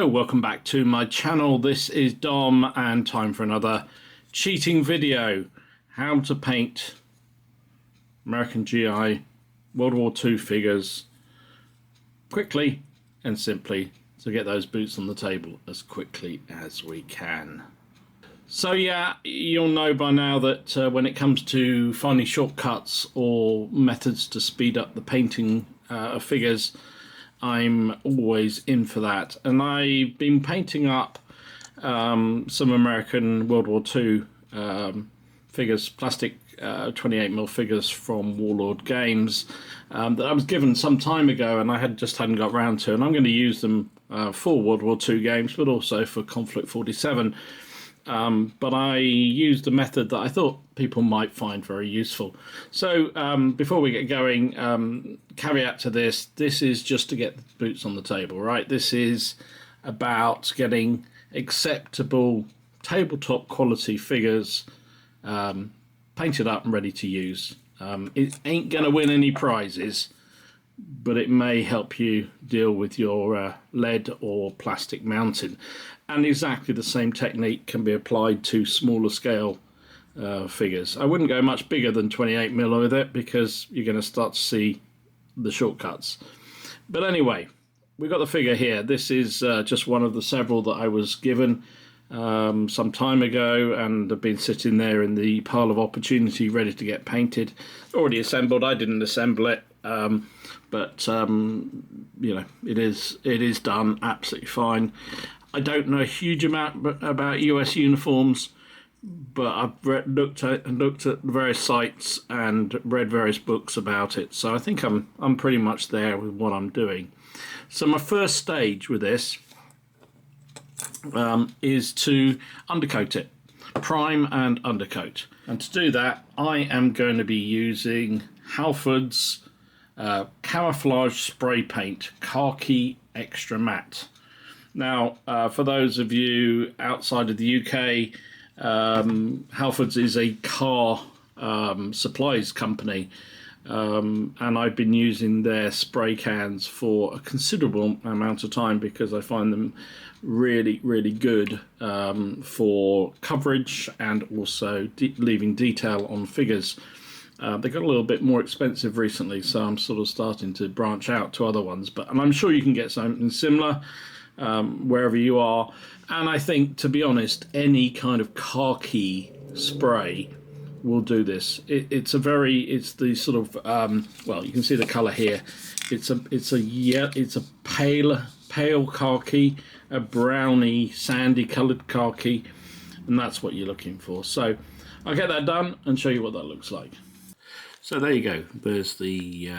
So welcome back to my channel. This is Dom and time for another cheating video. How to paint American GI World War II figures quickly and simply to get those boots on the table as quickly as we can. So yeah, you'll know by now that when it comes to finding shortcuts or methods to speed up the painting of figures, I'm always in for that. And I've been painting up some American World War II figures, plastic 28mm figures from Warlord Games that I was given some time ago and I hadn't got round to, and I'm going to use them for World War II games, but also for Conflict 47. But I used a method that I thought people might find very useful. So before we get going, caveat to this is just to get the boots on the table, right? This is about getting acceptable tabletop quality figures painted up and ready to use. It ain't gonna win any prizes, but it may help you deal with your lead or plastic mounting. And exactly the same technique can be applied to smaller scale figures. I wouldn't go much bigger than 28mm with it because you're going to start to see the shortcuts. But anyway, we've got the figure here. This is just one of the several that I was given some time ago and have been sitting there in the pile of opportunity ready to get painted. Already assembled. I didn't assemble it. But you know, it is done absolutely fine. I don't know a huge amount about US uniforms, but I've looked at various sites and read various books about it, so I think I'm pretty much there with what I'm doing. So my first stage with this is to undercoat it, prime and undercoat. And to do that, I am going to be using Halford's camouflage spray paint, khaki extra matte. Now, for those of you outside of the UK, Halford's is a car supplies company, and I've been using their spray cans for a considerable amount of time because I find them really, really good for coverage and also leaving detail on figures. They got a little bit more expensive recently, so I'm sort of starting to branch out to other ones. And I'm sure you can get something similar wherever you are. And I think, to be honest, any kind of khaki spray will do this. It's the sort of well, you can see the colour here. It's a pale khaki, a browny, sandy coloured khaki, and that's what you're looking for. So I'll get that done and show you what that looks like. So there you go. There's the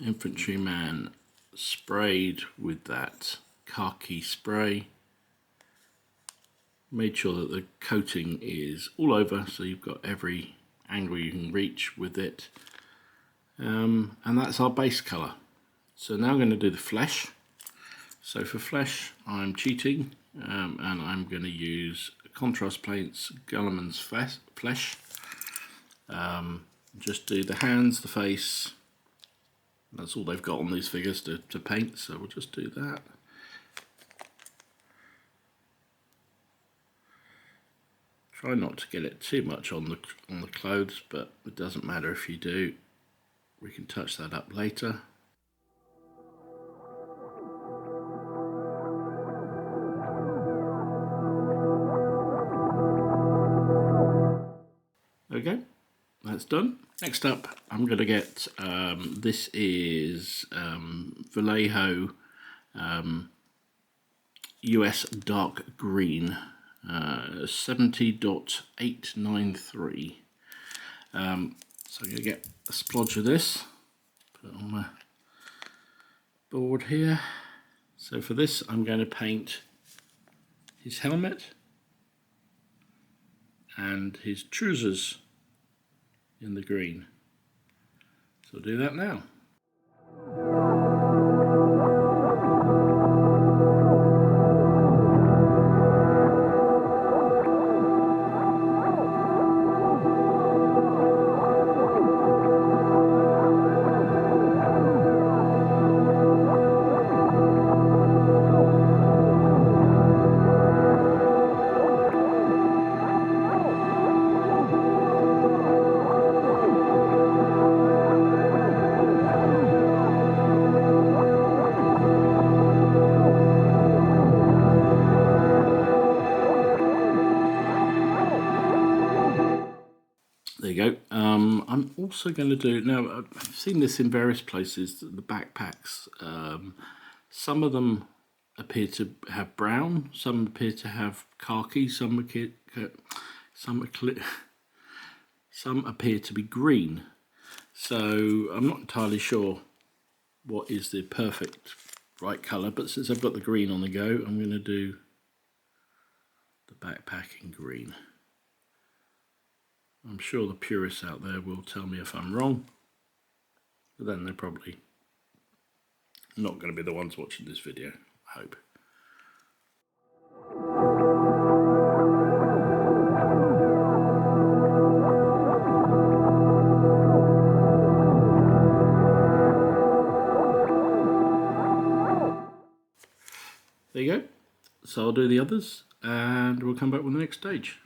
infantryman sprayed with that khaki spray. Made sure that the coating is all over, so you've got every angle you can reach with it. And that's our base colour. So now I'm going to do the flesh. So for flesh, I'm cheating, and I'm going to use Contrast Paints Gulliman's Flesh. Just do the hands, the face. That's all they've got on these figures to paint, so we'll just do that. Try not to get it too much on the clothes, but it doesn't matter if you do. We can touch that up later. Okay, that's done. Next up, I'm going to get, this is Vallejo US Dark Green, 70.893. So I'm going to get a splodge of this, put it on my board here. So for this, I'm going to paint his helmet and his trousers in the green. So I'll do that now. There you go. I'm also going to do, now I've seen this in various places, the backpacks. Some of them appear to have brown, some appear to have khaki, some appear to be green. So I'm not entirely sure what is the perfect right colour, but since I've got the green on the go, I'm going to do the backpack in green. I'm sure the purists out there will tell me if I'm wrong, but then they're probably not going to be the ones watching this video, I hope. There you go. So I'll do the others and we'll come back with the next stage.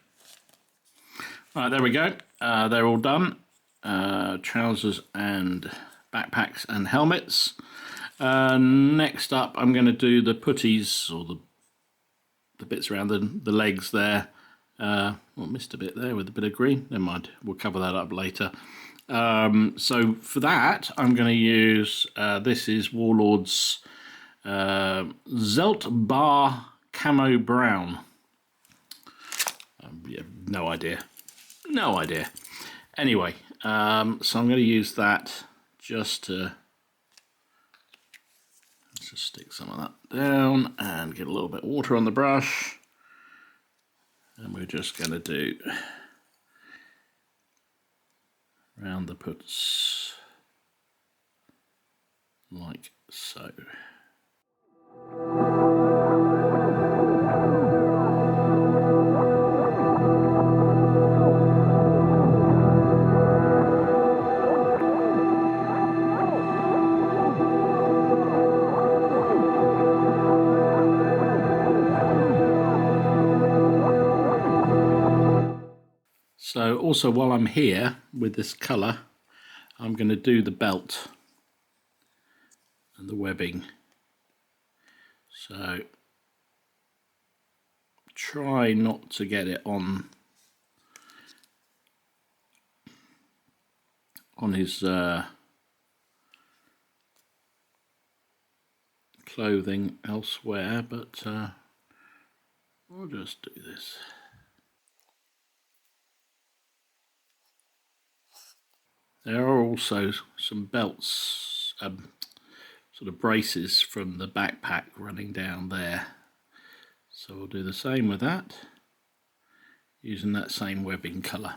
Right, there we go. They're all done. Trousers and backpacks and helmets. Next up, I'm going to do the putties, or the bits around the legs there. Well, missed a bit there with a bit of green. Never mind, we'll cover that up later. So for that, I'm going to use, this is Warlord's Zelt Bar Camo Brown. Yeah, no idea. No idea. Anyway, so I'm going to use that just to, let's just stick some of that down and get a little bit of water on the brush. And we're just going to do around the puts like so. So also while I'm here with this colour, I'm going to do the belt and the webbing. So try not to get it on his clothing elsewhere, but I'll just do this. There are also some belts, sort of braces from the backpack running down there. So we'll do the same with that, using that same webbing colour.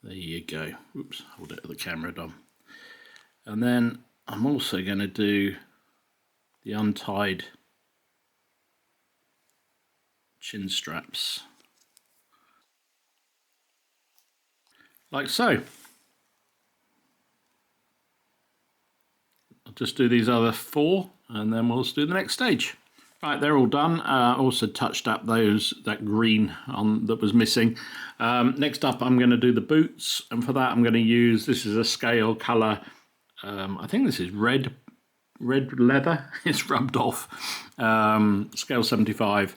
There you go. Oops, hold it to the camera, Dom. And then I'm also going to do the untied chin straps, like so. I'll just do these other four and then we'll do the next stage. Right, they're all done. Also touched up that green that was missing. Next up, I'm going to do the boots, and for that I'm going to use, this is a scale colour. I think this is red leather. It's rubbed off. Scale 75.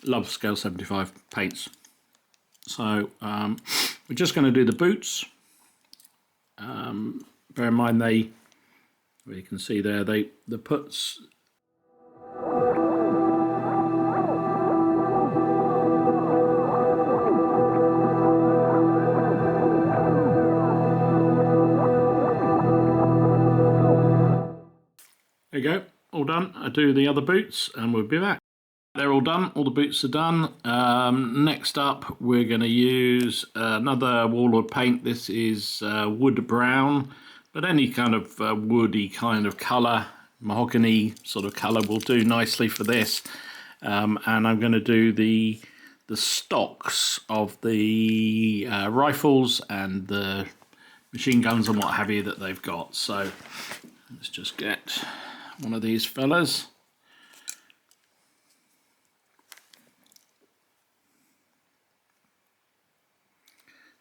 Love scale 75 paints. So we're just going to do the boots. Bear in mind well, you can see there, the puts. There you go, all done. I do the other boots and we'll be back. They're all done, all the boots are done. Next up, we're going to use another Warlord paint. This is wood brown, but any kind of woody kind of colour, mahogany sort of colour will do nicely for this. And I'm going to do the stocks of the rifles and the machine guns and what have you that they've got. So let's just get one of these fellas.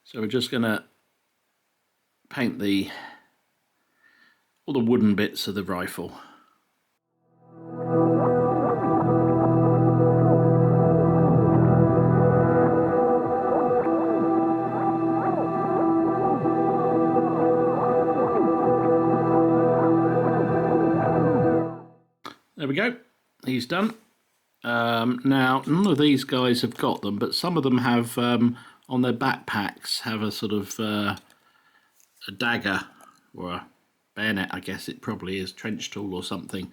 So we're just going to paint all the wooden bits of the rifle. we go. He's done. Now, none of these guys have got them, but some of them have, on their backpacks, have a sort of a dagger or a bayonet, I guess it probably is, trench tool or something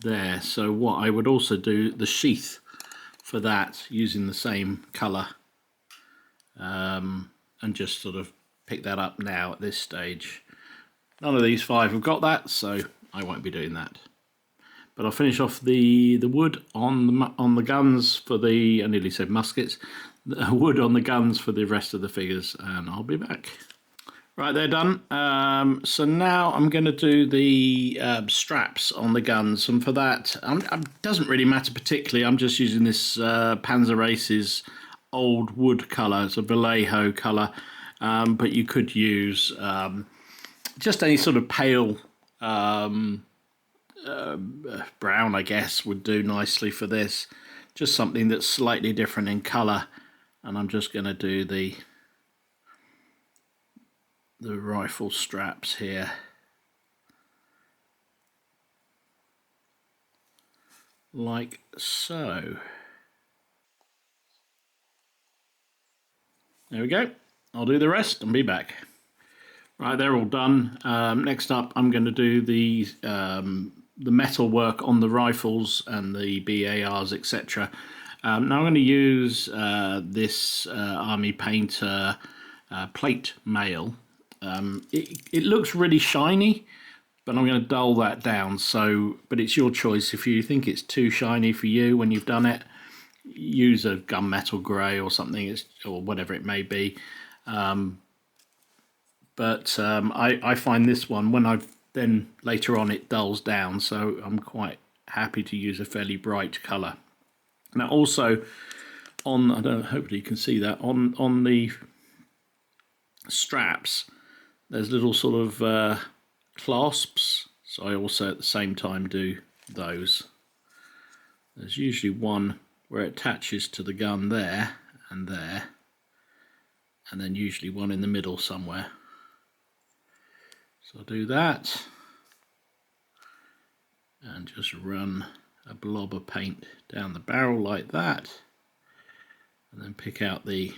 there. So what I would also do, the sheath for that, using the same colour, and just sort of pick that up now at this stage. None of these 5 have got that, so I won't be doing that. But I'll finish off the wood on the guns for the, I nearly said muskets, the wood on the guns for the rest of the figures, and I'll be back. Right, they're done. So now I'm going to do the straps on the guns, and for that, it doesn't really matter particularly. I'm just using this Panzer Aces old wood colour. It's a Vallejo colour, but you could use just any sort of pale brown, I guess, would do nicely for this. Just something that's slightly different in colour, and I'm just going to do the rifle straps here, like so. There we go. I'll do the rest and be back. Right, they're all done. Next up, I'm going to do the metal work on the rifles and the BARs, etc. Now I'm going to use this Army Painter plate mail. It looks really shiny, but I'm going to dull that down. But it's your choice. If you think it's too shiny for you when you've done it, use a gunmetal grey or something, or whatever it may be. But I find this one, when then later on it dulls down, so I'm quite happy to use a fairly bright colour. Now also hopefully you can see that on the straps there's little sort of clasps, so I also at the same time do those. There's usually one where it attaches to the gun there, and then usually one in the middle somewhere. So I'll do that and just run a blob of paint down the barrel like that, and then pick out the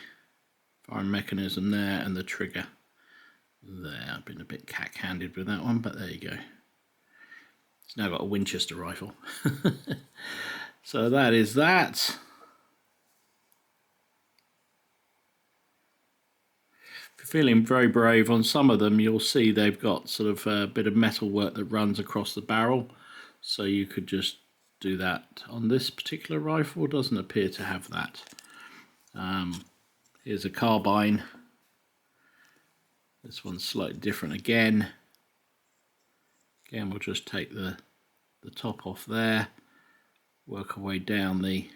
firing mechanism there and the trigger there. I've been a bit cack-handed with that one, but there you go. It's now got a Winchester rifle. So that is that. Feeling very brave on some of them, you'll see they've got sort of a bit of metal work that runs across the barrel, so you could just do that. On this particular rifle, doesn't appear to have that. Here's a carbine. This one's slightly different again. Again, we'll just take the top off there, work our way down the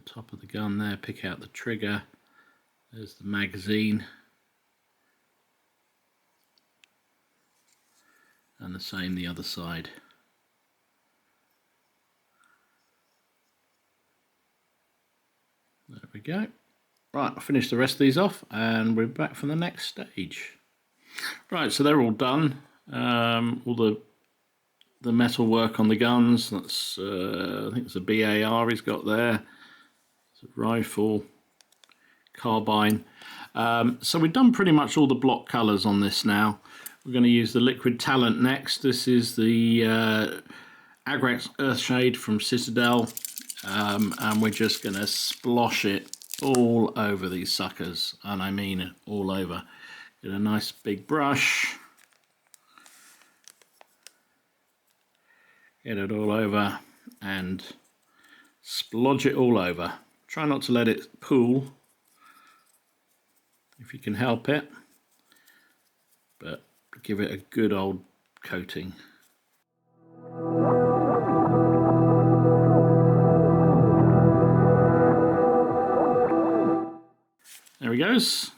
top of the gun there, pick out the trigger, there's the magazine, and the same the other side. There we go. Right, I'll finish the rest of these off and we're back for the next stage. Right, so they're all done. All the metal work on the guns, that's I think it's a BAR he's got there. It's a rifle, carbine. So we've done pretty much all the block colours on this now. We're going to use the Liquid Talent next. This is the Agrax Earthshade from Citadel, and we're just going to splosh it all over these suckers, and I mean all over. Get a nice big brush, get it all over and splodge it all over. Try not to let it pool if you can help it, but give it a good old coating. There he goes.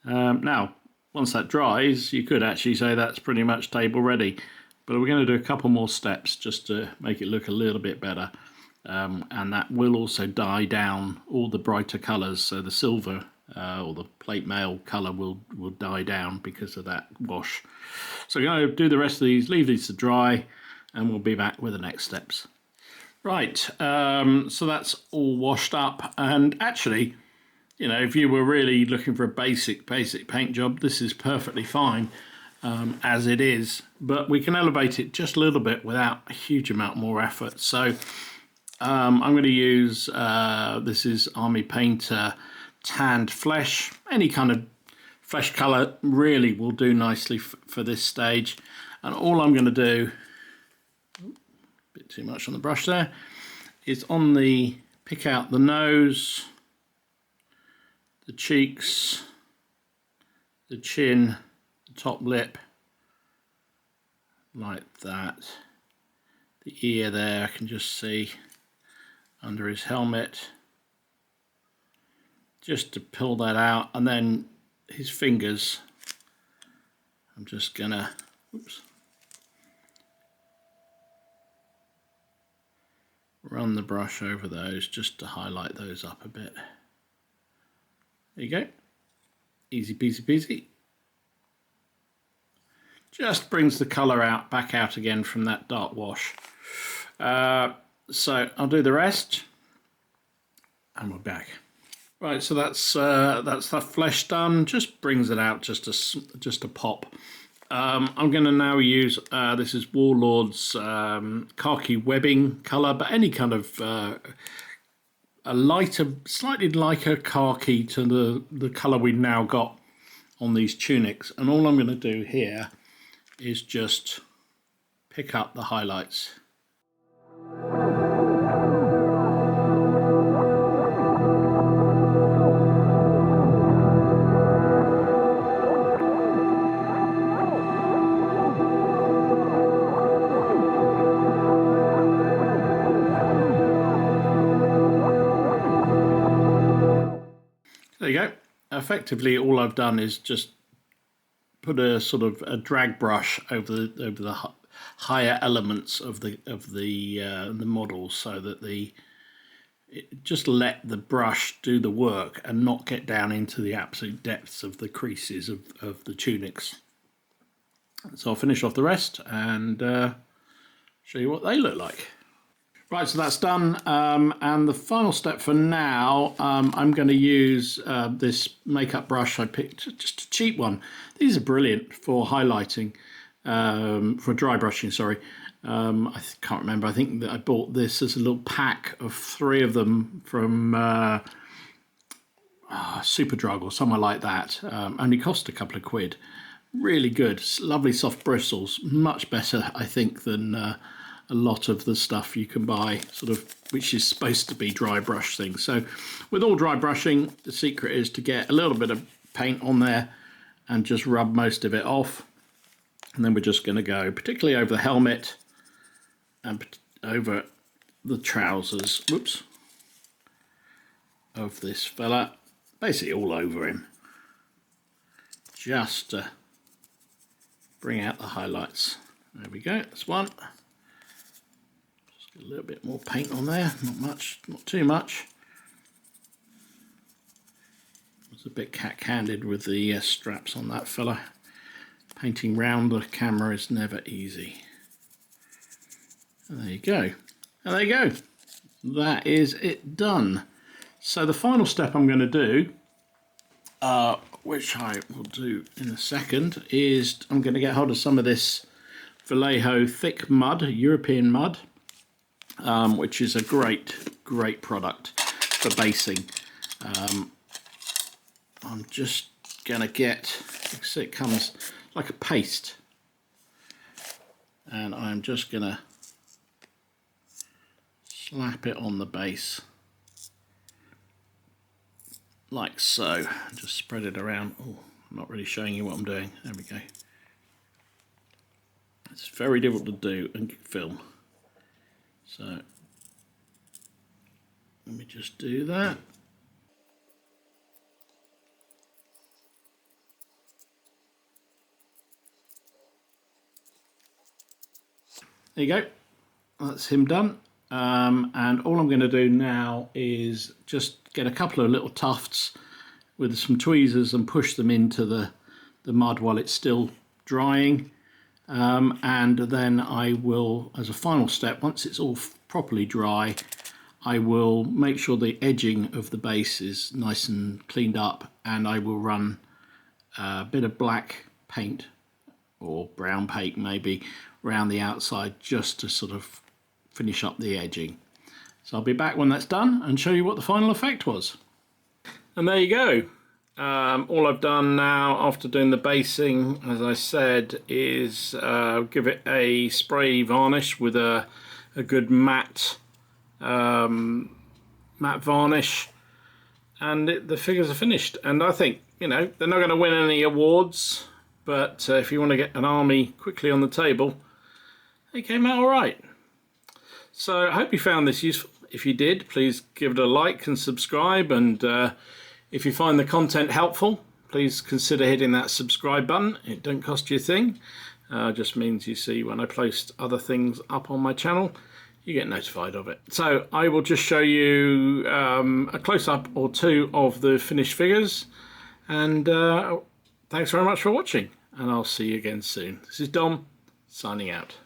Now, once that dries, you could actually say that's pretty much table ready, but we're going to do a couple more steps just to make it look a little bit better. And that will also dye down all the brighter colours, so the silver or the plate mail colour will die down because of that wash. So I'm going to do the rest of these, leave these to dry, and we'll be back with the next steps. Right, so that's all washed up, and actually, you know, if you were really looking for a basic paint job, this is perfectly fine as it is, but we can elevate it just a little bit without a huge amount more effort. So I'm going to use, this is Army Painter Tanned Flesh. Any kind of flesh colour really will do nicely for this stage, and all I'm going to do, bit too much on the brush there, is on the, pick out the nose, the cheeks, the chin, the top lip, like that. The ear there, I can just see under his helmet, just to pull that out, and then his fingers, I'm just gonna, oops, run the brush over those just to highlight those up a bit. There you go. Easy peasy peasy. Just brings the colour out, back out again from that dark wash. So I'll do the rest and we're back. Right, so that's that flesh done. Just brings it out just a pop. I'm going to now use, this is Warlord's khaki webbing colour, but any kind of a lighter, slightly lighter khaki to the colour we've now got on these tunics. And all I'm going to do here is just pick up the highlights. There you go. Effectively, all I've done is just put a sort of a drag brush over the higher elements of the model, so that just let the brush do the work and not get down into the absolute depths of the creases of the tunics. So I'll finish off the rest and show you what they look like. Right, so that's done, and the final step for now, I'm going to use this makeup brush I picked, just a cheap one. These are brilliant for highlighting, for dry brushing, sorry. I can't remember, I think that I bought this as a little pack of 3 of them from Superdrug or somewhere like that. Only cost a couple of quid. Really good, lovely soft bristles, much better, I think, than a lot of the stuff you can buy, sort of, which is supposed to be dry brush things. So with all dry brushing, the secret is to get a little bit of paint on there and just rub most of it off. And then we're just going to go particularly over the helmet and over the trousers, whoops, of this fella, basically all over him, just to bring out the highlights. There we go, that's one. A little bit more paint on there, not much, not too much. I was a bit cat-handed with the straps on that fella. Painting round the camera is never easy. And there you go. And there you go. That is it done. So the final step I'm going to do, which I will do in a second, is I'm going to get hold of some of this Vallejo thick mud, European mud. Which is a great product for basing. I'm just gonna get, see, it comes like a paste, and I'm just gonna slap it on the base like so. Just spread it around. Oh, I'm not really showing you what I'm doing. There we go. It's very difficult to do and film. So let me just do that. There you go. That's him done. And all I'm going to do now is just get a couple of little tufts with some tweezers and push them into the mud while it's still drying. And then I will, as a final step, once it's all properly dry, I will make sure the edging of the base is nice and cleaned up, and I will run a bit of black paint or brown paint maybe around the outside just to sort of finish up the edging. So I'll be back when that's done and show you what the final effect was. And there you go. All I've done now after doing the basing, as I said, is give it a spray varnish with a good matte varnish, and the figures are finished. And I think, you know, they're not going to win any awards, but if you want to get an army quickly on the table, they came out all right. So I hope you found this useful. If you did, please give it a like and subscribe, and if you find the content helpful, please consider hitting that subscribe button. It don't cost you a thing. Just means you see when I post other things up on my channel, you get notified of it. So I will just show you a close-up or two of the finished figures, and thanks very much for watching, and I'll see you again soon. This is Dom, signing out.